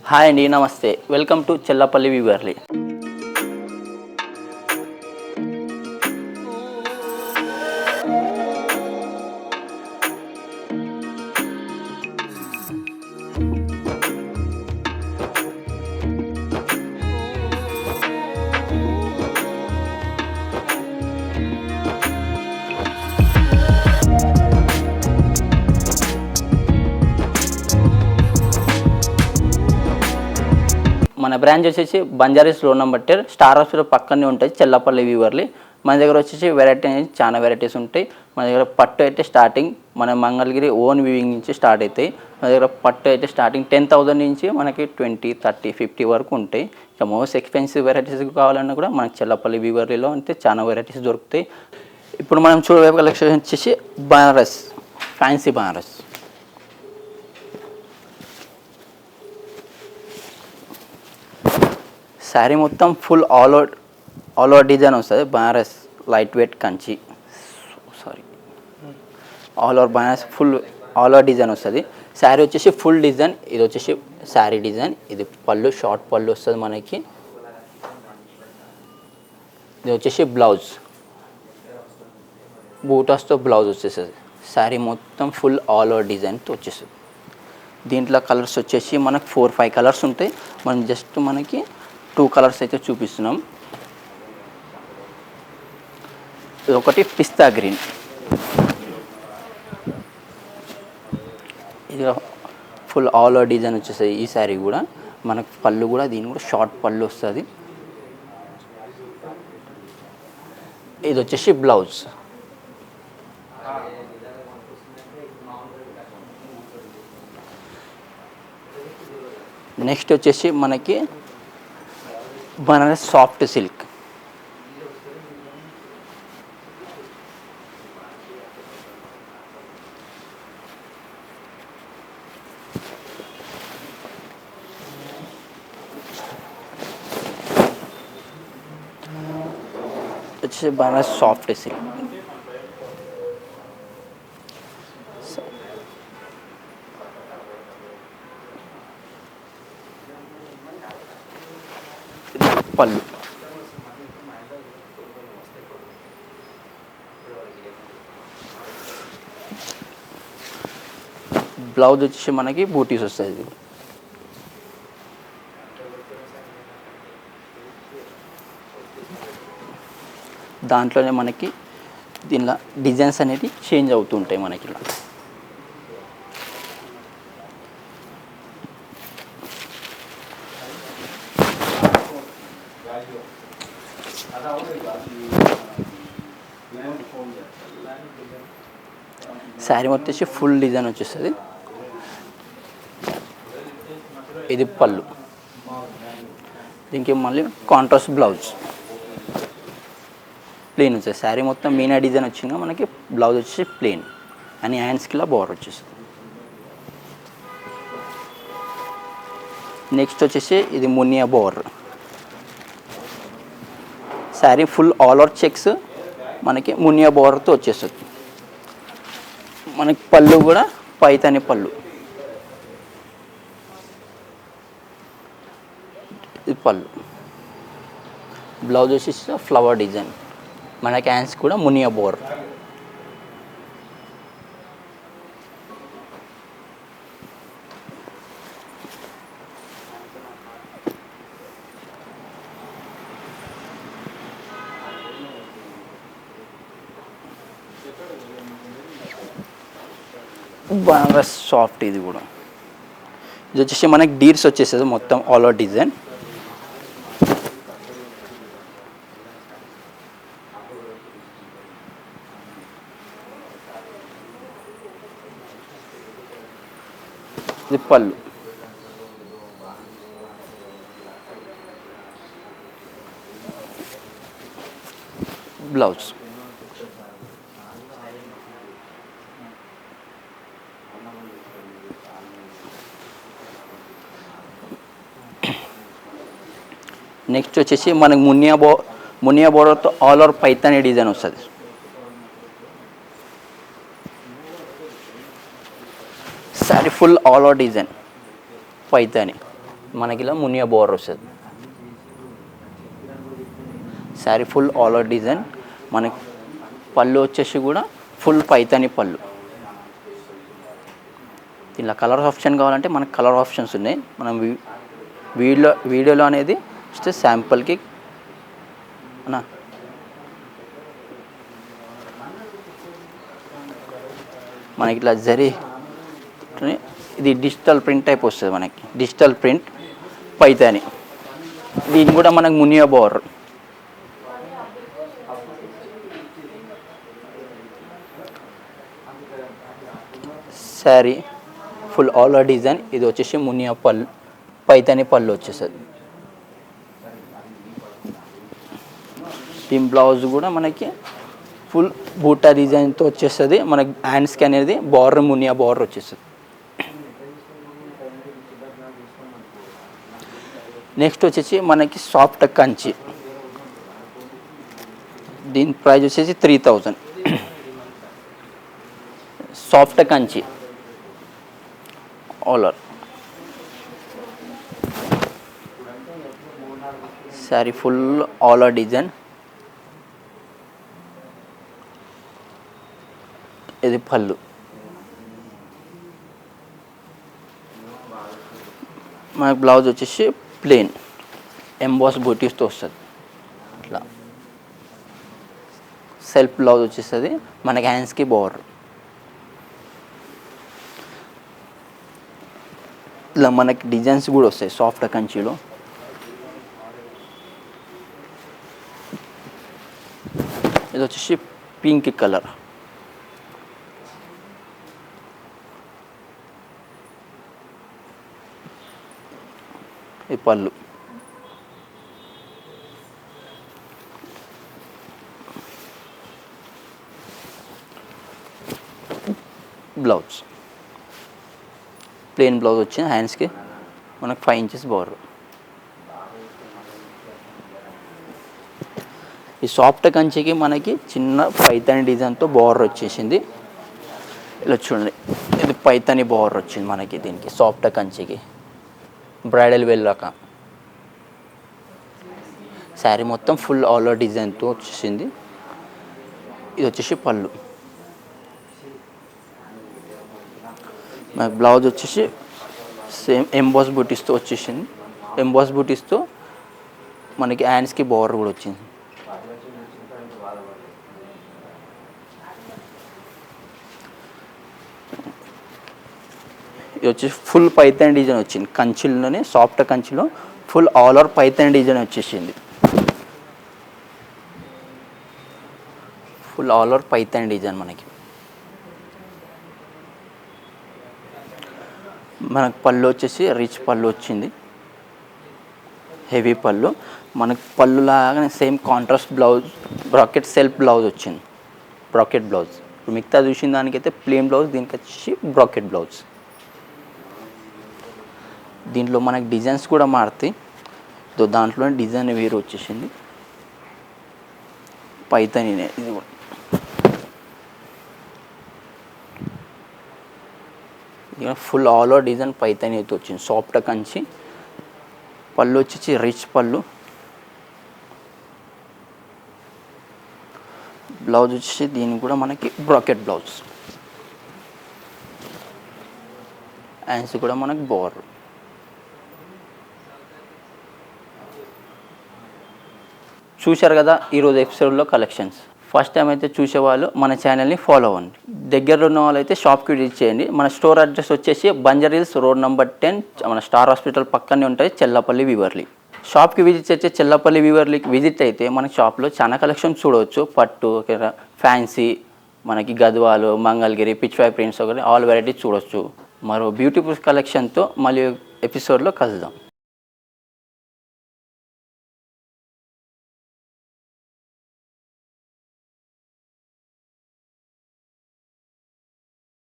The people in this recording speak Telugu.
హాయ్ అండి, namaste. Welcome to Chellapalli Weaverly. మన బ్రాంచ్ వచ్చేసి Banjara Hills road number 10 star hospital పక్కనే ఉంటుంది, చెల్లపల్లి వీవర్లీ. మన దగ్గర వచ్చేసి వెరైటీ అనేది చాలా వెరైటీస్ ఉంటాయి. మన దగ్గర పట్టు అయితే స్టార్టింగ్ మన మంగళగిరి ఓన్ వీవింగ్ నుంచి స్టార్ట్ అవుతాయి. మన దగ్గర పట్టు అయితే స్టార్టింగ్ 10,000 నుంచి మనకి 20, 30, 50 వరకు ఉంటాయి. ఇక మోస్ట్ ఎక్స్పెన్సివ్ వెరైటీస్ కావాలన్నా కూడా మనకి చెల్లపల్లి వీవర్లీలో అంటే చాలా వెరైటీస్ దొరుకుతాయి. ఇప్పుడు మనం చూడవే కలెక్షన్ వచ్చేసి బనారస్, ఫ్యాన్సీ బనారస్. శారీ మొత్తం ఫుల్ ఆల్ ఓవర్ డిజైన్ వస్తుంది. Banaras light weight Kanchi, all over Banaras full all over design వస్తుంది. శారీ వచ్చేసి ఫుల్ డిజైన్. ఇది వచ్చేసి శారీ డిజైన్. ఇది పళ్ళు, షార్ట్ పళ్ళు వస్తుంది మనకి. ఇది వచ్చేసి బ్లౌజ్, బూటాస్తో బ్లౌజ్ వచ్చేస్తుంది. శారీ మొత్తం ఫుల్ ఆల్ ఓవర్ డిజైన్తో వచ్చేస్తుంది. దీంట్లో కలర్స్ వచ్చేసి మనకు 4-5 కలర్స్ ఉంటాయి. మనం జస్ట్ మనకి 2 కలర్స్ అయితే చూపిస్తున్నాం. ఇది ఒకటి పిస్తా గ్రీన్, ఇది ఫుల్ ఆల్ ఓవర్ డిజైన్ వచ్చేస్తుంది. ఈ శారీ కూడా మనకు పళ్ళు కూడా దీని కూడా షార్ట్ పళ్ళు వస్తుంది. ఇది వచ్చేసి బ్లౌజ్. నెక్స్ట్ వచ్చేసి మనకి బనారస్ సాఫ్ట్ సిల్క్. వచ్చేసి బనారస్ సాఫ్ట్ సిల్క్. పళ్ళు, బ్లౌజ్ వచ్చేసి మనకి బూటీస్ వస్తుంది. దాంట్లోనే మనకి దీనిలో డిజైన్స్ అనేది చేంజ్ అవుతూ ఉంటాయి మనకి. ఇలా శారీ వచ్చేసి ఫుల్ డిజైన్ వచ్చేస్తుంది. ఇది పళ్ళు, దీనికి మళ్ళీ కాంట్రాస్ట్ బ్లౌజ్ ప్లెయిన్ వచ్చేది. శారీ మొత్తం మీనా డిజైన్ వచ్చింది, మనకి బ్లౌజ్ వచ్చేసి ప్లెయిన్ అని హ్యాండ్స్కి ఇలా బోర్డర్ వచ్చేస్తుంది. నెక్స్ట్ వచ్చేసి ఇది Muniya border. Sari full all over checks మనకి మునియా బోర్డర్తో వచ్చేస్తుంది. మనకి పళ్ళు కూడా పైతాని పళ్ళు. ఇది పళ్ళు, బ్లౌజ్ వచ్చేసి ఫ్లవర్ డిజైన్. మనకి హ్యాండ్స్ కూడా మునియా బోర్డర్. బనారస్ సాఫ్ట్. ఇది కూడా ఇది వచ్చేసి మనకి డీర్స్ వచ్చేసేది మొత్తం ఆల్ ఓవర్ డిజైన్. ఇది పళ్ళు, బ్లౌజ్. నెక్స్ట్ వచ్చేసి మనకి మునియా బోర్డర్తో ఆల్ ఓవర్ పైతాని డిజైన్ వస్తుంది. Sari full all over design Paithani. మనకి ఇలా మునియా బోర్డర్ వస్తుంది. Sari full all over design. మనకి పళ్ళు వచ్చేసి కూడా ఫుల్ పైతాని పళ్ళు. ఇలా కలర్ ఆప్షన్ కావాలంటే మనకు కలర్ ఆప్షన్స్ ఉన్నాయి. మనం వీడియోలో అనేది జస్ట్ శాంపుల్కి అన్నా మనకి ఇట్లా జరీ ఇది డిజిటల్ ప్రింట్ టైప్ వస్తుంది. మనకి డిజిటల్ ప్రింట్ పైతాని. దీని కూడా మనకు Muniya border. Sari full all over design. ఇది వచ్చేసి మునియా పళ్ళు, పైతాని పళ్ళు వచ్చేస్తుంది. దీని బ్లౌజ్ కూడా మనకి ఫుల్ బూటా డిజైన్తో వచ్చేస్తుంది. మనకి హ్యాండ్స్కి అనేది బార్డర్ మునియా బార్డర్ వచ్చేస్తుంది. నెక్స్ట్ వచ్చేసి మనకి సాఫ్ట్ కంచి. దీని ప్రైస్ వచ్చేసి 3000. Soft Kanchi all over sari full all over design. ఇది పళ్ళు. మన బ్లౌజ్ వచ్చేసి ప్లెయిన్ ఎంబాస్ బూటీస్తో వస్తుంది. ఇట్లా సెల్ఫ్ బ్లౌజ్ వచ్చేస్తుంది. మనకి హ్యాండ్స్కి బోర్డర్. ఇలా మనకి డిజైన్స్ కూడా వస్తాయి సాఫ్ట్ కంచిలో. ఇది వచ్చేసి పింక్ కలర్. ఈ పళ్ళు. బ్లౌజ్ ప్లెయిన్ బ్లౌజ్ వచ్చింది. హ్యాండ్స్కి మనకు 5 ఇంచెస్ బోర్డర్. ఈ సాఫ్ట్ కంచికి మనకి చిన్న పైతాని డిజైన్తో బోర్డర్ వచ్చేసింది. ఇలా చూడండి, ఇది పైతాని బోర్డర్ వచ్చింది మనకి దీనికి సాఫ్ట్ కంచికి. బ్రైడల్ వెళ్ళాక శారీ మొత్తం ఫుల్ ఆల్ ఓవర్ డిజైన్తో వచ్చేసింది. ఇది వచ్చేసి పళ్ళు. బ్లౌజ్ వచ్చేసి సేమ్ ఎంబాస్ బూటీస్తో వచ్చేసింది. ఎంబాస్ బూటీస్తో మనకి హ్యాండ్స్కి బోర్డర్ కూడా వచ్చింది. ఇది వచ్చేసి ఫుల్ పైతాని డిజైన్ వచ్చింది. కంచిలోనే సాఫ్ట్ కంచిలో full all over Paithani design వచ్చేసింది. Full all over Paithani design మనకి. మనకు పళ్ళు వచ్చేసి రిచ్ పళ్ళు వచ్చింది, హెవీ పళ్ళు. మనకు పళ్ళు లాగానే same contrast blouse, brocade self blouse వచ్చింది. Brocade blouse. మిగతా చూసిన దానికైతే ప్లెయిన్ బ్లౌజ్, దీనికి వచ్చి బ్రాకెట్ బ్లౌజ్. దీంట్లో మనకి డిజైన్స్ కూడా మారుతాయి. దాంట్లో డిజైన్ వేరు వచ్చేసింది. పైతానినే ఇది కూడా. Full all over design Paithani అయితే వచ్చింది సాఫ్ట్ కంచి. పళ్ళు వచ్చేసి రిచ్ పళ్ళు. బ్లౌజ్ వచ్చేసి దీనికి కూడా మనకి బ్రాకెట్ బ్లౌజ్. హ్యాండ్స్ కూడా మనకి బోర్డర్. చూశారు కదా ఈరోజు ఎపిసోడ్లో కలెక్షన్స్. ఫస్ట్ టైం అయితే చూసేవాళ్ళు మన ఛానల్ని ఫాలో అవ్వండి. దగ్గరలో ఉన్న వాళ్ళు అయితే షాప్కి విజిట్ చేయండి. మన స్టోర్ అడ్రస్ వచ్చేసి బంజారీల్స్ రోడ్ నెంబర్ 10, మన స్టార్ హాస్పిటల్ పక్కనే ఉంటుంది, చెల్లపల్లి వివర్లీ. షాప్కి విజిట్ చేస్తే చెల్లపల్లి వివర్లీకి విజిట్ అయితే మన షాప్లో చాలా కలెక్షన్స్ చూడవచ్చు. పట్టు, ఫ్యాన్సీ, మనకి గద్వాలు, Mangalagiri, Pichwai prints, all varieties చూడవచ్చు. మరో బ్యూటిఫుల్ కలెక్షన్తో మళ్ళీ ఎపిసోడ్లో కలుద్దాం.